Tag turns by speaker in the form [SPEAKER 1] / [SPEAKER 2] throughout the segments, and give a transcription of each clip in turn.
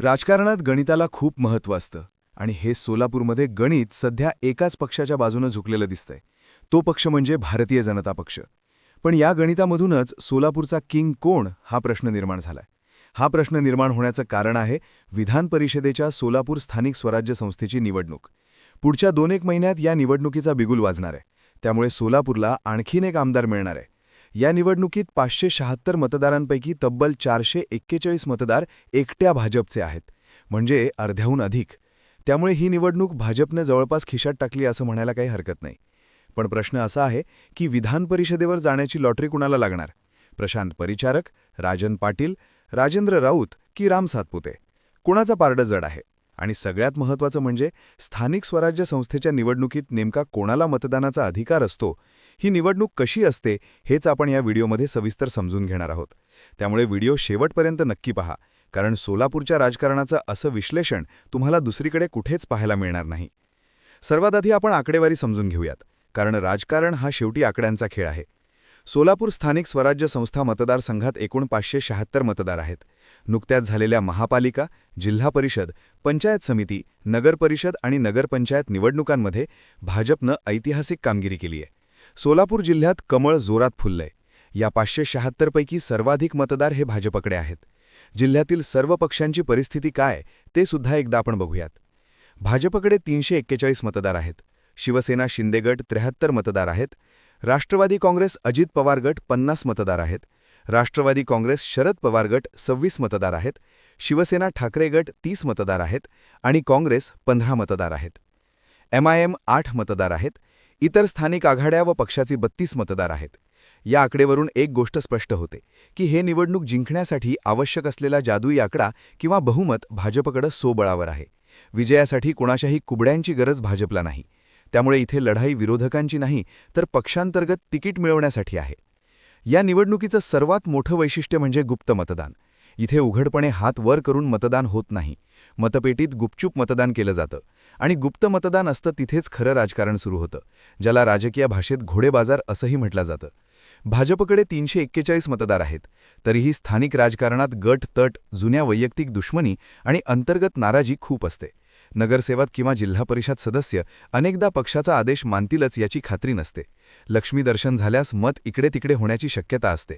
[SPEAKER 1] राजकारणात गणिताला खूप महत्त्व असतं आणि हे सोलापूरमध्ये गणित सध्या एकाच पक्षाच्या बाजूनं झुकलेलं दिसतंय. तो पक्ष म्हणजे भारतीय जनता पक्ष. पण या गणितामधूनच सोलापूरचा किंग कोण हा प्रश्न निर्माण झालाय. हा प्रश्न निर्माण होण्याचं कारण आहे विधान परिषदेच्या सोलापूर स्थानिक स्वराज्य संस्थेची निवडणूक. पुढच्या 2-1 महिन्यात या निवडणुकीचा बिगुल वाजणार आहे. त्यामुळे सोलापूरला आणखीन एक आमदार मिळणार आहे. या निवडणुकीत 576 मतदारांपैकी तब्बल 441 मतदार एकट्या भाजपचे आहेत, म्हणजे अर्ध्याहून अधिक. त्यामुळे ही निवडणूक भाजपने जवळपास खिशात टाकली असं म्हणायला काही हरकत नाही. पण प्रश्न असा आहे की विधान परिषदेवर जाण्याची लॉटरी कुणाला लागणार? प्रशांत परिचारक, राजन पाटील, राजेंद्र राऊत की राम सातपुते? कुणाचा पारडं जड आहे? आणि सगळ्यात महत्त्वाचं म्हणजे स्थानिक स्वराज्य संस्थेच्या निवडणुकीत नेमका कोणाला मतदानाचा अधिकार असतो? ही निवडणूक कशी असते हेच आपण या व्हिडिओमध्ये सविस्तर समजून घेणार आहोत. त्यामुळे व्हिडिओ शेवटपर्यंत नक्की पहा, कारण सोलापूरच्या राजकारणाचं असं विश्लेषण तुम्हाला दुसरीकडे कुठेच पाहायला मिळणार नाही. सर्वात आधी आपण आकडेवारी समजून घेऊयात, कारण राजकारण हा शेवटी आकड्यांचा खेळ आहे. सोलापूर स्थानिक स्वराज्य संस्था मतदारसंघात एकूण 576 मतदार आहेत. नुकत्याच झालेल्या महापालिका, जिल्हा परिषद, पंचायत समिती, नगरपरिषद आणि नगरपंचायत निवडणुकांमध्ये भाजपनं ऐतिहासिक कामगिरी केली आहे. सोलापूर जिल्ह्यात कमळ जोरात फुललंय. या 576 पैकी सर्वाधिक मतदार हे भाजपकडे आहेत. जिल्ह्यातील सर्व पक्षांची परिस्थिती काय ते सुद्धा एकदा आपण बघूयात. भाजपकडे 341 मतदार आहेत. शिवसेना शिंदे गट 73 मतदार आहेत. राष्ट्रवादी काँग्रेस अजित पवार गट 50 मतदार आहेत. राष्ट्रवादी काँग्रेस शरद पवार गट 26 मतदार आहेत. शिवसेना ठाकरे गट 30 मतदार आहेत आणि काँग्रेस 15 मतदार आहेत. MIM 8 मतदार आहेत. इतर स्थानिक आघाड्या व पक्षाचे 32 मतदार आहेत. या आकडेवरून एक गोष्ट स्पष्ट होते की हे निवडणूक जिंकण्यासाठी आवश्यक असलेला जादुई आकडा किंवा बहुमत भाजपकडे सोबळावर आहे. विजयासाठी कोणाच्याही कुबड्यांची गरज भाजपला नाही. त्यामुळे इथे लढाई विरोधकांची नाही, तर पक्षांतर्गत तिकीट मिळवण्यासाठी आहे. या निवडणुकीचं सर्वात मोठं वैशिष्ट्य म्हणजे गुप्त मतदान. इथे उघडपणे हात वर करून मतदान होत नाही. मतपेटीत गुपचूप मतदान केलं जातं आणि गुप्त मतदान असतं तिथेच खरं राजकारण सुरू होतं, ज्याला राजकीय भाषेत घोडेबाजार असंही म्हटलं जातं. भाजपकडे 341 मतदार आहेत. तरीही स्थानिक राजकारणात गट तट, जुन्या वैयक्तिक दुश्मनी आणि अंतर्गत नाराजी खूप असते. नगरसेवक किंवा जिल्हा परिषद सदस्य अनेकदा पक्षाचा आदेश मानतीलच याची खात्री नसते. लक्ष्मीदर्शन झाल्यास मत इकडे तिकडे होण्याची शक्यता असते.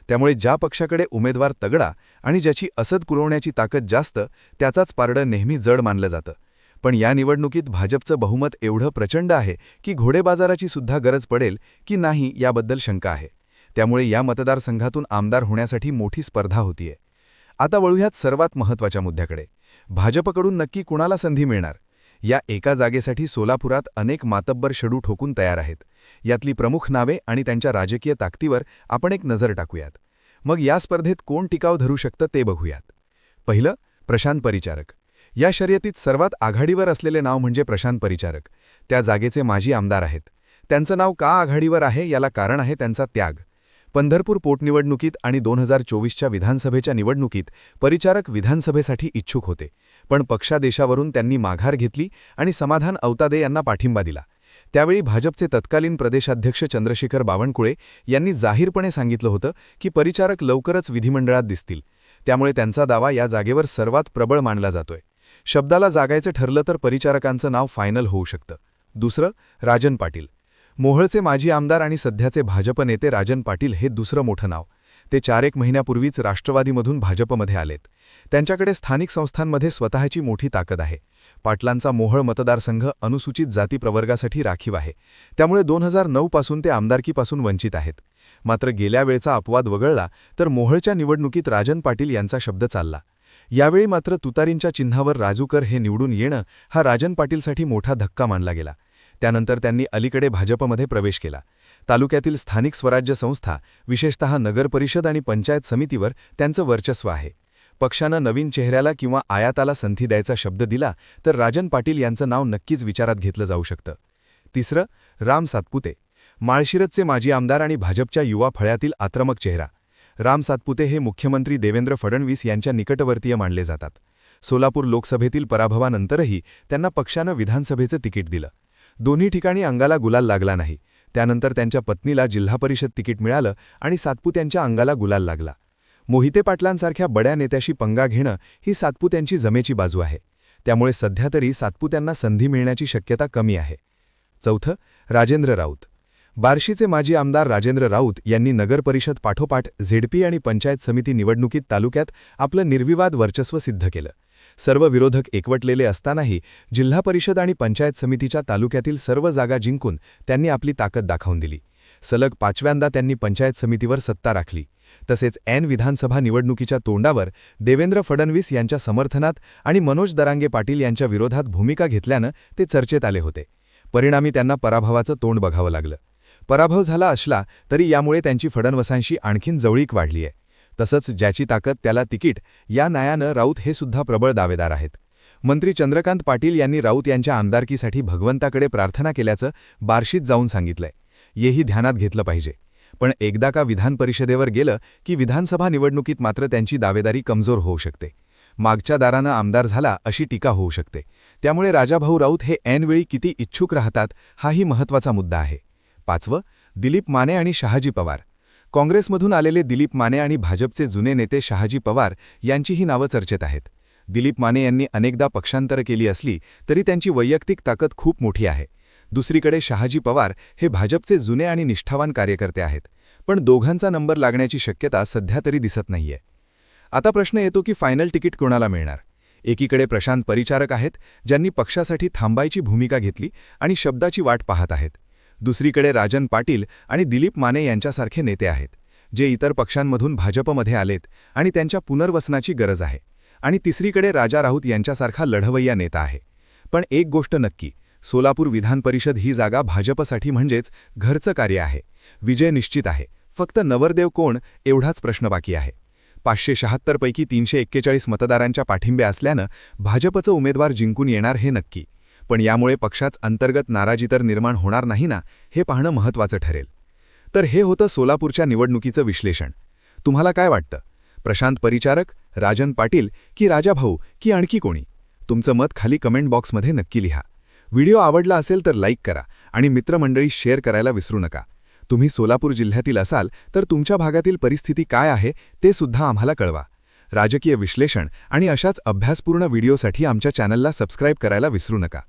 [SPEAKER 1] त्यामुळे ज्या पक्षाकडे उमेदवार तगडा आणि ज्याची असद पुरवण्याची ताकद जास्त, त्याचाच पारडं नेहमी जड मानलं जातं. पण या निवडणुकीत भाजपचं बहुमत एवढं प्रचंड आहे की घोडेबाजाराची सुद्धा गरज पडेल की नाही याबद्दल शंका आहे. त्यामुळे या मतदारसंघातून आमदार होण्यासाठी मोठी स्पर्धा होतीये. आता वळूयात सर्वात महत्त्वाच्या मुद्द्याकडे. भाजपकडून नक्की कुणाला संधी मिळणार? या एका जागेसाठी सोलापुरात अनेक मातब्बर शडू ठोकून तयार आहेत. यातली प्रमुख नावे आणि त्यांच्या राजकीय ताकदीवर आपण एक नजर टाकूयात. मग या स्पर्धेत कोण टिकाव धरू शकतं ते बघूयात. पहिलं, प्रशांत परिचारक. या शर्यतीत सर्वात आघाडीवर असलेले नाव म्हणजे प्रशांत परिचारक. त्या जागेचे माजी आमदार आहेत. त्यांचं नाव का आघाडीवर आहे याला कारण आहे त्यांचा त्याग. पंढरपूर पोटनिवडणुकीत आणि 2024च्या विधानसभेच्या निवडणुकीत परिचारक विधानसभेसाठी इच्छुक होते, पण पक्षादेशावरून त्यांनी माघार घेतली आणि समाधान औतादे यांना पाठिंबा दिला. त्यावेळी भाजपचे तत्कालीन प्रदेशाध्यक्ष चंद्रशेखर बावनकुळे यांनी जाहीरपणे सांगितलं होतं की परिचारक लवकरच विधिमंडळात दिसतील. त्यामुळे त्यांचा दावा या जागेवर सर्वात प्रबळ मानला जातोय. शब्दाला जागायचं ठरलं तर परिचारकांचं नाव फायनल होऊ शकतं. दुसरं, राजन पाटील. मोहोळचे माजी आमदार आणि सध्याचे भाजप नेते राजन पाटील हे दुसरं मोठं नाव. ते 4-1 महिन्यापूर्वीच राष्ट्रवादीमधून भाजपमध्ये आलेत. त्यांच्याकडे स्थानिक संस्थांमध्ये स्वतःची मोठी ताकद आहे. पाटलांचा मोहोळ मतदारसंघ अनुसूचित जाती प्रवर्गासाठी राखीव आहे. त्यामुळे 2009 पासून ते आमदारकीपासून वंचित आहेत. मात्र गेल्या वेळचा अपवाद वगळला तर मोहोळच्या निवडणुकीत राजन पाटील यांचा शब्द चालला. यावेळी मात्र तुतारींच्या चिन्हावर राजूकर हे निवडून येणं हा राजन पाटीलसाठी मोठा धक्का मानला गेला. त्यानंतर त्यांनी अलीकडे भाजपमध्ये प्रवेश केला. तालुक्यातील स्थानिक स्वराज्य संस्था, विशेषतः नगरपरिषद आणि पंचायत समितीवर त्यांचं वर्चस्व आहे. पक्षानं नवीन चेहऱ्याला किंवा आयाताला संधी द्यायचा शब्द दिला तर राजन पाटील यांचं नाव नक्कीच विचारात घेतलं जाऊ शकतं. तिसरं, राम सातपुते. माळशिरसचे माजी आमदार आणि भाजपच्या युवा फळ्यातील आक्रमक चेहरा. राम सातपुते हे मुख्यमंत्री देवेंद्र फडणवीस यांच्या निकटवर्तीय मानले जातात. सोलापूर लोकसभेतील पराभवानंतरही त्यांना पक्षानं विधानसभेचं तिकीट दिलं. दोन्ही ठिकाणी अंगाला गुलाल लागला नाही. त्यानंतर त्यांच्या पत्नीला जिल्हा परिषद तिकीट मिळालं आणि सातपुत्यांच्या अंगाला गुलाल लागला. मोहिते पाटलांसारख्या बड्या नेत्याशी पंगा घेणं ही सातपुत्यांची जमेची बाजू आहे. त्यामुळे सध्या तरी सातपुत्यांना संधी मिळण्याची शक्यता कमी आहे. चौथं, राजेंद्र राऊत. बार्शीचे माजी आमदार राजेंद्र राऊत यांनी नगरपरिषद पाठोपाठ झेडपी आणि पंचायत समिती निवडणुकीत तालुक्यात आपलं निर्विवाद वर्चस्व सिद्ध केलं. सर्व विरोधक एकवटलेले असतानाही जिल्हा परिषद आणि पंचायत समितीच्या तालुक्यातील सर्व जागा जिंकून त्यांनी आपली ताकद दाखवून दिली. सलग 5व्यांदा त्यांनी पंचायत समितीवर सत्ता राखली. तसेच ऐन विधानसभा निवडणुकीच्या तोंडावर देवेंद्र फडणवीस यांच्या समर्थनात आणि मनोज दरांगे पाटील यांच्या विरोधात भूमिका घेतल्यानं ते चर्चेत आले होते. परिणामी त्यांना पराभवाचं तोंड बघावं लागलं. पराभव झाला असला तरी यामुळे त्यांची फडणवीसांशी आणखीन जवळीक वाढली आहे. तसंच ज्याची ताकद त्याला तिकीट या न्यायानं राऊत हे सुद्धा प्रबळ दावेदार आहेत. मंत्री चंद्रकांत पाटील यांनी राऊत यांच्या आमदारकीसाठी भगवंताकडे प्रार्थना केल्याचं बार्शीत जाऊन सांगितलंय. हेही ध्यानात घेतलं पाहिजे. पण एकदा का विधान परिषदेवर गेलं की विधानसभा निवडणुकीत मात्र त्यांची दावेदारी कमजोर होऊ शकते. मागच्या दारानं आमदार झाला अशी टीका होऊ शकते. त्यामुळे राजाभाऊ राऊत हे ऐनवेळी किती इच्छुक राहतात हाही महत्त्वाचा मुद्दा आहे. 5वं, दिलीप माने आणि शहाजी पवार. काँग्रेसमधून आलेले दिलीप माने आणि भाजपचे जुने नेते शहाजी पवार यांचीही नावं चर्चेत आहेत. दिलीप माने यांनी अनेकदा पक्षांतर केली असली तरी त्यांची वैयक्तिक ताकद खूप मोठी आहे. दुसरीकडे शहाजी पवार हे भाजपचे जुने आणि निष्ठावान कार्यकर्ते आहेत. पण दोघांचा नंबर लागण्याची शक्यता सध्या तरी दिसत नाहीये. आता प्रश्न येतो की फायनल तिकीट कोणाला मिळणार. एकीकडे प्रशांत परिचारक आहेत, ज्यांनी पक्षासाठी थांबायची भूमिका घेतली आणि शब्दाची वाट पाहत आहेत. दुसरीकडे राजन पाटील आणि दिलीप माने यांच्यासारखे नेते आहेत, जे इतर पक्षांमधून भाजपमध्ये आलेत आणि त्यांच्या पुनर्वसनाची गरज आहे. आणि तिसरीकडे राजा राऊत यांच्यासारखा लढवय्या नेता आहे. पण एक गोष्ट नक्की, सोलापूर विधान परिषद ही जागा भाजपसाठी म्हणजेच घरचं कार्य आहे. विजय निश्चित आहे. फक्त नवरदेव कोण एवढाच प्रश्न बाकी आहे. 576 पैकी 341 मतदारांच्या पाठिंब्या असल्यानं भाजपचं उमेदवार जिंकून येणार हे नक्की. पण यामुळे पक्षाच अंतर्गत नाराजी तर निर्माण होणार नाही ना, हे पाहणं महत्त्वाचं ठरेल. तर हे होतं सोलापूरच्या निवडणुकीचं विश्लेषण. तुम्हाला काय वाटतं? प्रशांत परिचारक, राजन पाटील की राजाभाऊ की आणखी कोणी? तुमचं मत खाली कमेंट बॉक्समध्ये नक्की लिहा. व्हिडिओ आवडला असेल तर लाईक करा आणि मित्रमंडळी शेअर करायला विसरू नका. तुम्ही सोलापूर जिल्ह्यातील असाल तर तुमच्या भागातील परिस्थिती काय आहे ते सुद्धा आम्हाला कळवा. राजकीय विश्लेषण आणि अशाच अभ्यासपूर्ण व्हिडिओसाठी आमच्या चॅनलला सबस्क्राईब करायला विसरू नका.